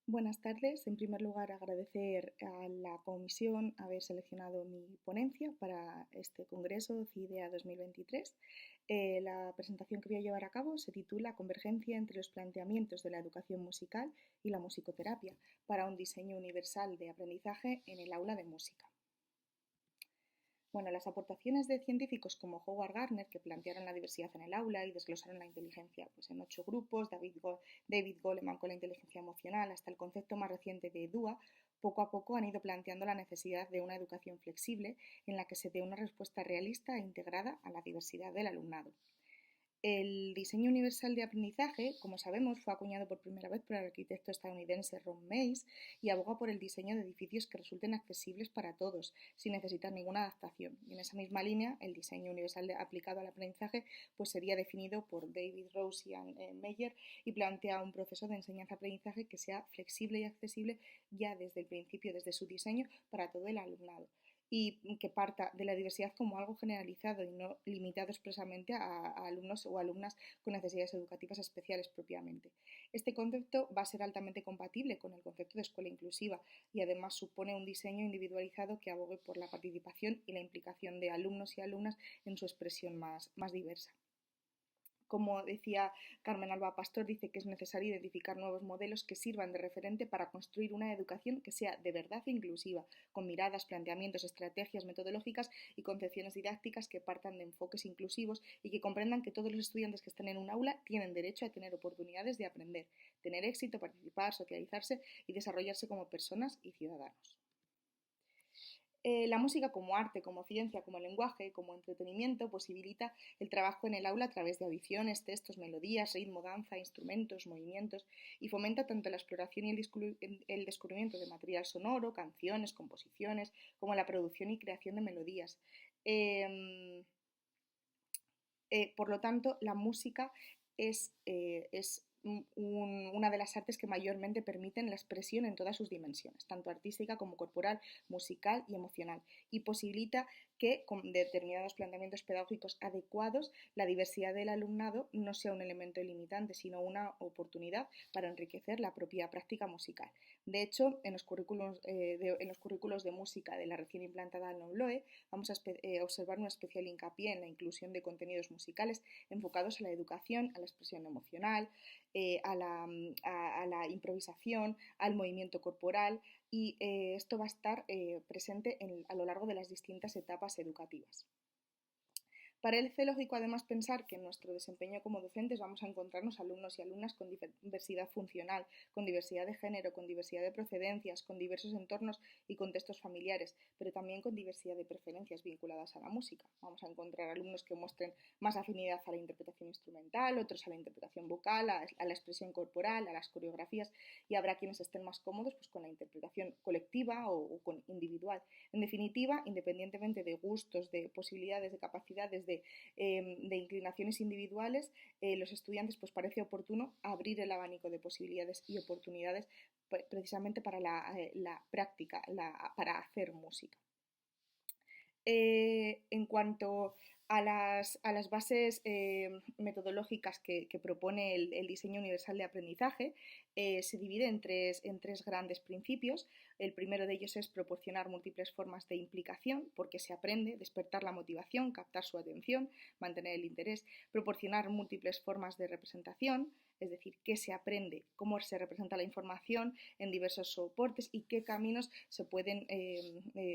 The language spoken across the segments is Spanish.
Buenas tardes. En primer lugar, agradecer a la comisión haber seleccionado mi ponencia para este Congreso CIDEA 2023. La presentación que voy a llevar a cabo se titula Convergencia entre los planteamientos de la educación musical y la musicoterapia para un diseño universal de aprendizaje en el aula de música. Bueno, las aportaciones de científicos como Howard Gardner, que plantearon la diversidad en el aula y desglosaron la inteligencia en 8 grupos, David Goleman con la inteligencia emocional, hasta el concepto más reciente de DUA, poco a poco han ido planteando la necesidad de una educación flexible en la que se dé una respuesta realista e integrada a la diversidad del alumnado. El diseño universal de aprendizaje, como sabemos, fue acuñado por primera vez por el arquitecto estadounidense Ron Mays y aboga por el diseño de edificios que resulten accesibles para todos, sin necesitar ninguna adaptación. Y en esa misma línea, el diseño universal aplicado al aprendizaje sería definido por David Rose y Anne Meyer y plantea un proceso de enseñanza-aprendizaje que sea flexible y accesible ya desde el principio, desde su diseño, para todo el alumnado, y que parta de la diversidad como algo generalizado y no limitado expresamente a alumnos o alumnas con necesidades educativas especiales propiamente. Este concepto va a ser altamente compatible con el concepto de escuela inclusiva y además supone un diseño individualizado que abogue por la participación y la implicación de alumnos y alumnas en su expresión más diversa. Como decía Carmen Alba Pastor, dice que es necesario identificar nuevos modelos que sirvan de referente para construir una educación que sea de verdad inclusiva, con miradas, planteamientos, estrategias metodológicas y concepciones didácticas que partan de enfoques inclusivos y que comprendan que todos los estudiantes que estén en un aula tienen derecho a tener oportunidades de aprender, tener éxito, participar, socializarse y desarrollarse como personas y ciudadanos. La música como arte, como ciencia, como lenguaje, como entretenimiento posibilita el trabajo en el aula a través de audiciones, textos, melodías, ritmo, danza, instrumentos, movimientos y fomenta tanto la exploración y el descubrimiento de material sonoro, canciones, composiciones, como la producción y creación de melodías. Por lo tanto, la música es una de las artes que mayormente permiten la expresión en todas sus dimensiones, tanto artística como corporal, musical y emocional, y posibilita que con determinados planteamientos pedagógicos adecuados la diversidad del alumnado no sea un elemento limitante, sino una oportunidad para enriquecer la propia práctica musical. De hecho, en los currículos de música de la recién implantada NOMLOE vamos a observar un especial hincapié en la inclusión de contenidos musicales enfocados a la educación, a la expresión emocional, a la improvisación, al movimiento corporal, y esto va a estar presente a lo largo de las distintas etapas educativas. Parece lógico además pensar que en nuestro desempeño como docentes vamos a encontrarnos alumnos y alumnas con diversidad funcional, con diversidad de género, con diversidad de procedencias, con diversos entornos y contextos familiares, pero también con diversidad de preferencias vinculadas a la música. Vamos a encontrar alumnos que muestren más afinidad a la interpretación instrumental, otros a la interpretación vocal, a la expresión corporal, a las coreografías, y habrá quienes estén más cómodos con la interpretación colectiva o con individual. En definitiva, independientemente de gustos, de posibilidades, de capacidades, de inclinaciones individuales, los estudiantes parece oportuno abrir el abanico de posibilidades y oportunidades precisamente para la práctica, para hacer música. En cuanto a las bases metodológicas que propone el diseño universal de aprendizaje, se divide en tres grandes principios. El primero de ellos es proporcionar múltiples formas de implicación, porque se aprende, despertar la motivación, captar su atención, mantener el interés, proporcionar múltiples formas de representación, es decir, qué se aprende, cómo se representa la información en diversos soportes y qué caminos se pueden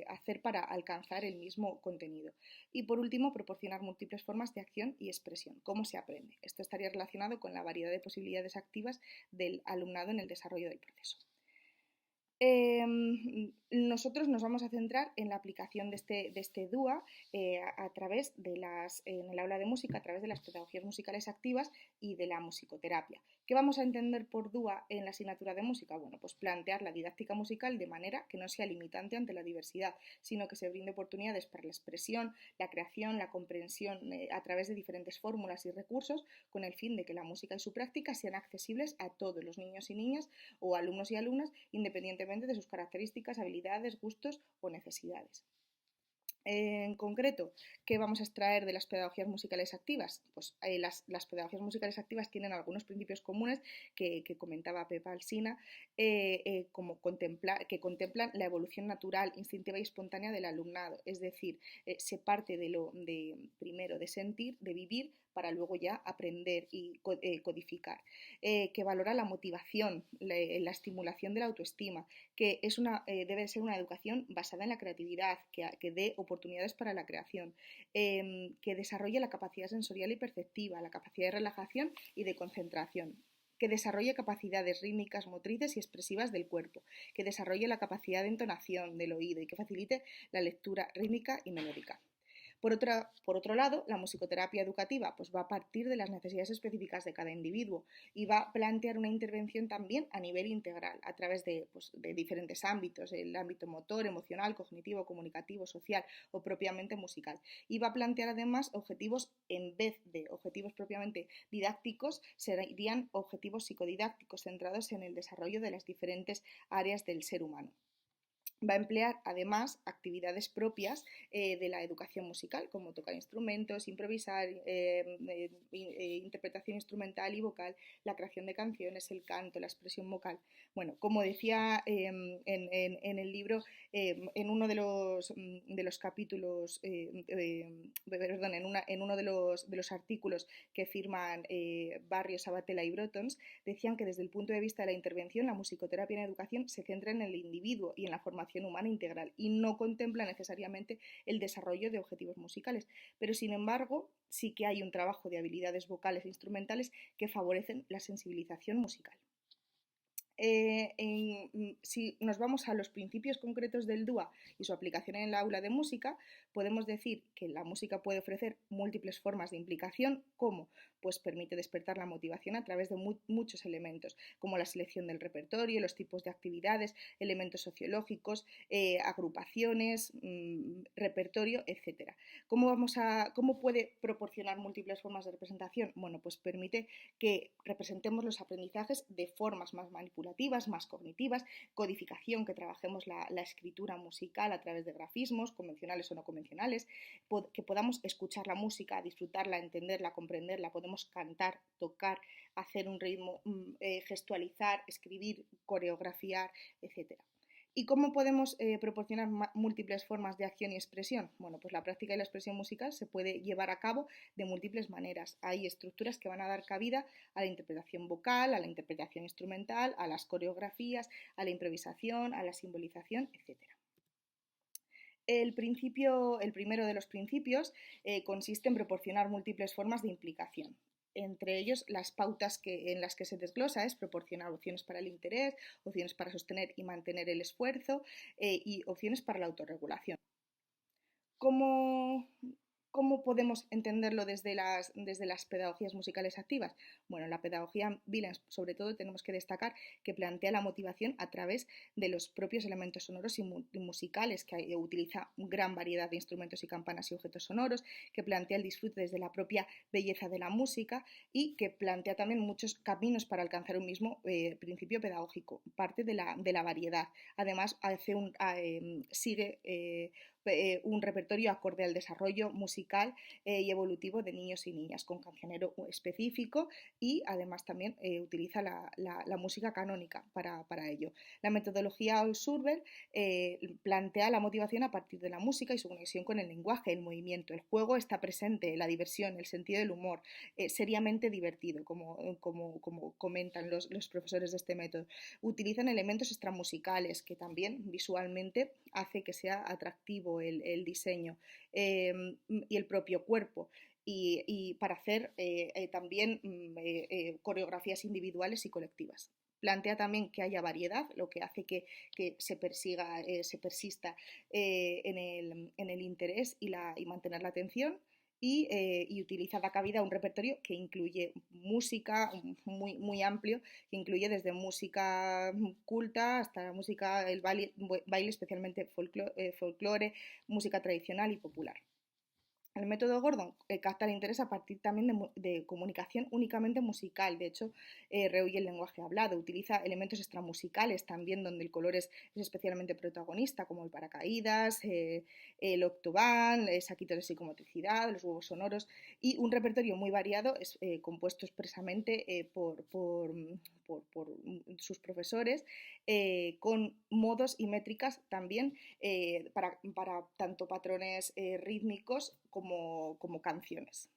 hacer para alcanzar el mismo contenido. Y por último, proporcionar múltiples formas de acción y expresión, cómo se aprende. Esto estaría relacionado con la variedad de posibilidades activas del alumnado en el desarrollo del proceso. Nosotros nos vamos a centrar en la aplicación de este DUA a través en el aula de música, a través de las pedagogías musicales activas y de la musicoterapia. ¿Qué vamos a entender por DUA en la asignatura de música? Bueno, plantear la didáctica musical de manera que no sea limitante ante la diversidad, sino que se brinde oportunidades para la expresión, la creación, la comprensión a través de diferentes fórmulas y recursos, con el fin de que la música y su práctica sean accesibles a todos los niños y niñas o alumnos y alumnas, independientemente de sus características, habilidades, gustos o necesidades. En concreto, ¿qué vamos a extraer de las pedagogías musicales activas? Pues las pedagogías musicales activas tienen algunos principios comunes que comentaba Pepa Alsina, que contemplan la evolución natural, instintiva y espontánea del alumnado. Es decir, se parte primero de sentir, de vivir, para luego ya aprender y codificar. Que valora la motivación, la estimulación de la autoestima, que debe ser una educación basada en la creatividad, que dé oportunidades para la creación, que desarrolle la capacidad sensorial y perceptiva, la capacidad de relajación y de concentración, que desarrolle capacidades rítmicas, motrices y expresivas del cuerpo, que desarrolle la capacidad de entonación del oído y que facilite la lectura rítmica y melódica. Por otro lado, la musicoterapia educativa pues va a partir de las necesidades específicas de cada individuo y va a plantear una intervención también a nivel integral, a través de diferentes ámbitos, el ámbito motor, emocional, cognitivo, comunicativo, social o propiamente musical. Y va a plantear además objetivos, en vez de objetivos propiamente didácticos, serían objetivos psicodidácticos centrados en el desarrollo de las diferentes áreas del ser humano. Va a emplear además actividades propias de la educación musical, como tocar instrumentos, improvisar, interpretación instrumental y vocal, la creación de canciones, el canto, la expresión vocal. Bueno, como decía en el libro, en uno de los capítulos, perdón, en uno de los artículos que firman Barrios, Sabatella y Brotons, decían que desde el punto de vista de la intervención, la musicoterapia en educación se centra en el individuo y en la formación humana integral y no contempla necesariamente el desarrollo de objetivos musicales, pero sin embargo sí que hay un trabajo de habilidades vocales e instrumentales que favorecen la sensibilización musical. Si nos vamos a los principios concretos del DUA y su aplicación en el aula de música, podemos decir que la música puede ofrecer múltiples formas de implicación, como pues permite despertar la motivación a través de muchos elementos, como la selección del repertorio, los tipos de actividades, elementos sociológicos, agrupaciones, repertorio, etc. ¿Cómo puede proporcionar múltiples formas de representación? Bueno, pues permite que representemos los aprendizajes de formas más manipulativas, más cognitivas, codificación, que trabajemos la escritura musical a través de grafismos, convencionales o no convencionales, que podamos escuchar la música, disfrutarla, entenderla, comprenderla, podemos cantar, tocar, hacer un ritmo, gestualizar, escribir, coreografiar, etcétera. ¿Y cómo podemos proporcionar múltiples formas de acción y expresión? Bueno, pues la práctica y la expresión musical se puede llevar a cabo de múltiples maneras. Hay estructuras que van a dar cabida a la interpretación vocal, a la interpretación instrumental, a las coreografías, a la improvisación, a la simbolización, etc. El primero de los principios consiste en proporcionar múltiples formas de implicación. Entre ellos, las pautas en las que se desglosa es proporcionar opciones para el interés, opciones para sostener y mantener el esfuerzo y opciones para la autorregulación. ¿Cómo, ¿Cómo podemos entenderlo desde las pedagogías musicales activas? Bueno, la pedagogía Wieland, sobre todo, tenemos que destacar que plantea la motivación a través de los propios elementos sonoros y musicales, que utiliza gran variedad de instrumentos y campanas y objetos sonoros, que plantea el disfrute desde la propia belleza de la música y que plantea también muchos caminos para alcanzar un mismo principio pedagógico, parte de la variedad. Además, sigue un repertorio acorde al desarrollo musical y evolutivo de niños y niñas, con cancionero específico, y además también utiliza la música canónica para ello. La metodología Surber plantea la motivación a partir de la música y su conexión con el lenguaje, el movimiento. El juego está presente, la diversión, el sentido del humor, seriamente divertido, como comentan los profesores de este método. Utilizan elementos extramusicales que también visualmente hace que sea atractivo el diseño y el propio cuerpo. Y para hacer también coreografías individuales y colectivas. Plantea también que haya variedad, lo que hace que se persista en el interés y mantener la atención. Y utiliza la cabida un repertorio que incluye música muy amplio, que incluye desde música culta hasta el baile especialmente folclore, música tradicional y popular. El método Gordon capta el interés a partir también de comunicación únicamente musical. De hecho, rehuye el lenguaje hablado, utiliza elementos extramusicales también donde el color es especialmente protagonista, como el paracaídas, el octobán, saquitos de psicomotricidad, los huevos sonoros y un repertorio muy variado compuesto expresamente por sus profesores con modos y métricas también para tanto patrones rítmicos como canciones.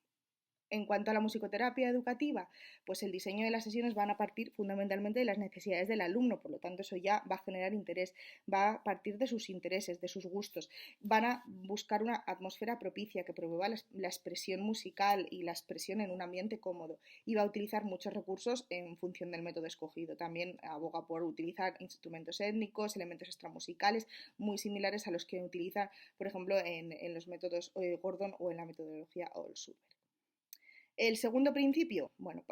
En cuanto a la musicoterapia educativa, pues el diseño de las sesiones van a partir fundamentalmente de las necesidades del alumno, por lo tanto eso ya va a generar interés, va a partir de sus intereses, de sus gustos, van a buscar una atmósfera propicia que promueva la expresión musical y la expresión en un ambiente cómodo y va a utilizar muchos recursos en función del método escogido. También aboga por utilizar instrumentos étnicos, elementos extramusicales muy similares a los que utiliza, por ejemplo, en los métodos Gordon o en la metodología Allshuber. El segundo principio, bueno,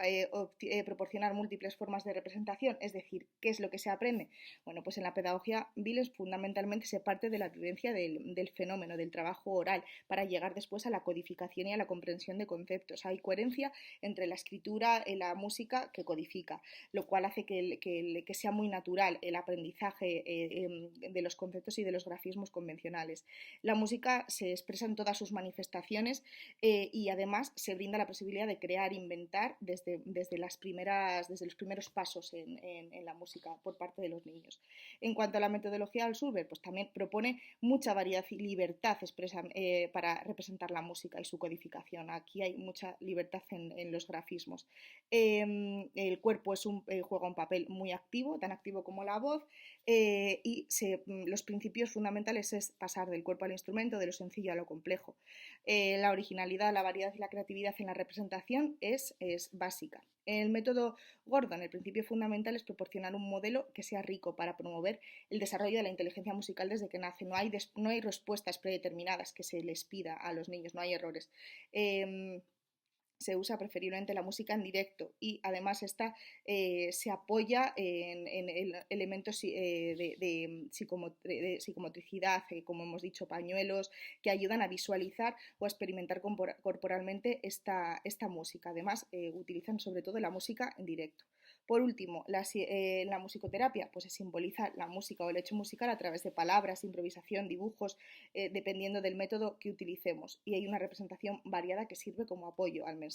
proporcionar múltiples formas de representación, es decir, ¿qué es lo que se aprende? Bueno, pues en la pedagogía Viles fundamentalmente se parte de la vivencia del fenómeno, del trabajo oral, para llegar después a la codificación y a la comprensión de conceptos. Hay coherencia entre la escritura y la música que codifica, lo cual hace que sea muy natural el aprendizaje de los conceptos y de los grafismos convencionales. La música se expresa en todas sus manifestaciones y además se brinda la posibilidad de crear, inventar desde los primeros pasos en la música por parte de los niños. En cuanto a la metodología Allshuber, pues también propone mucha variedad y libertad para representar la música y su codificación. Aquí hay mucha libertad en los grafismos. El cuerpo juega un papel muy activo, tan activo como la voz, y los principios fundamentales es pasar del cuerpo al instrumento, de lo sencillo a lo complejo. La originalidad, la variedad y la creatividad en la representación es básica. El método Gordon, el principio fundamental es proporcionar un modelo que sea rico para promover el desarrollo de la inteligencia musical desde que nace. No hay respuestas predeterminadas que se les pida a los niños, no hay errores. Se usa preferiblemente la música en directo y además esta se apoya en elementos de psicomotricidad, como hemos dicho, pañuelos, que ayudan a visualizar o a experimentar corporalmente esta música. Además, utilizan sobre todo la música en directo. Por último, la musicoterapia pues se simboliza la música o el hecho musical a través de palabras, improvisación, dibujos, dependiendo del método que utilicemos. Y hay una representación variada que sirve como apoyo al mensaje.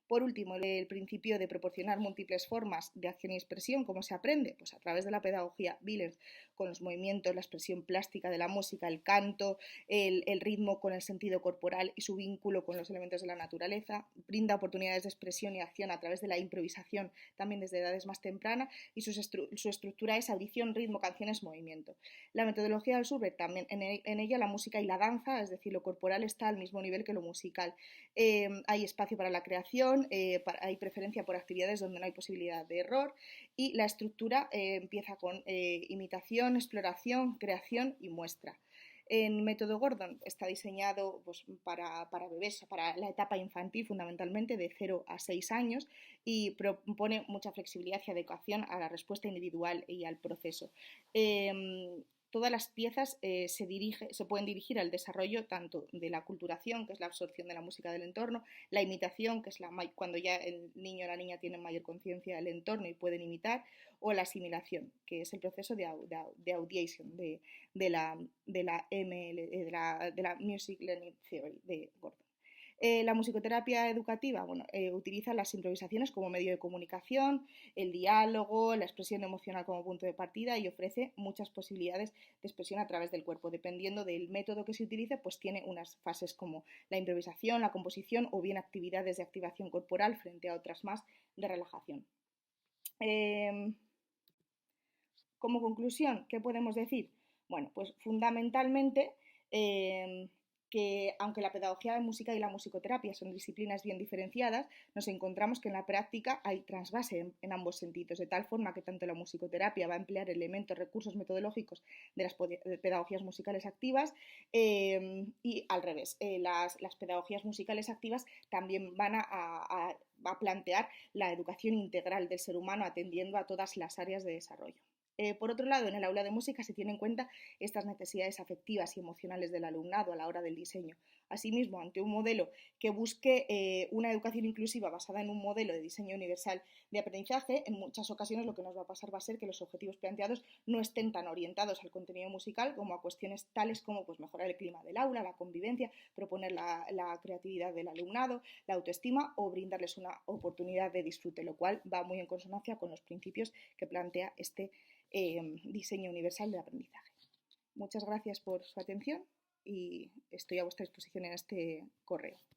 Por último, el principio de proporcionar múltiples formas de acción y expresión. ¿Cómo se aprende? Pues a través de la pedagogía Villers, con los movimientos, la expresión plástica de la música, el canto, el ritmo con el sentido corporal y su vínculo con los elementos de la naturaleza. Brinda oportunidades de expresión y acción a través de la improvisación, también desde edades más tempranas, y su estructura es audición, ritmo, canciones, movimiento. La metodología del Schubert, también en ella la música y la danza, es decir, lo corporal está al mismo nivel que lo musical. Hay espacio para la creación, hay preferencia por actividades donde no hay posibilidad de error y la estructura empieza con imitación, exploración, creación y muestra. El método Gordon está diseñado pues, para bebés, para la etapa infantil fundamentalmente de 0 a 6 años y propone mucha flexibilidad y adecuación a la respuesta individual y al proceso. Todas las piezas se pueden dirigir al desarrollo tanto de la aculturación, que es la absorción de la música del entorno, la imitación, que es cuando ya el niño o la niña tienen mayor conciencia del entorno y pueden imitar, o la asimilación, que es el proceso de audiation, de la Music Learning Theory de Gordon. La musicoterapia educativa, bueno, utiliza las improvisaciones como medio de comunicación, el diálogo, la expresión emocional como punto de partida y ofrece muchas posibilidades de expresión a través del cuerpo. Dependiendo del método que se utilice, pues tiene unas fases como la improvisación, la composición o bien actividades de activación corporal frente a otras más de relajación. Como conclusión, ¿qué podemos decir? Bueno, pues fundamentalmente que aunque la pedagogía de música y la musicoterapia son disciplinas bien diferenciadas, nos encontramos que en la práctica hay transvase en ambos sentidos, de tal forma que tanto la musicoterapia va a emplear elementos, recursos metodológicos de las pedagogías musicales activas y al revés, las pedagogías musicales activas también van a plantear la educación integral del ser humano atendiendo a todas las áreas de desarrollo. Por otro lado, en el aula de música se tienen en cuenta estas necesidades afectivas y emocionales del alumnado a la hora del diseño. Asimismo, ante un modelo que busque una educación inclusiva basada en un modelo de diseño universal de aprendizaje, en muchas ocasiones lo que nos va a pasar va a ser que los objetivos planteados no estén tan orientados al contenido musical como a cuestiones tales como pues, mejorar el clima del aula, la convivencia, proponer la creatividad del alumnado, la autoestima o brindarles una oportunidad de disfrute, lo cual va muy en consonancia con los principios que plantea este diseño universal del aprendizaje. Muchas gracias por su atención y estoy a vuestra disposición en este correo.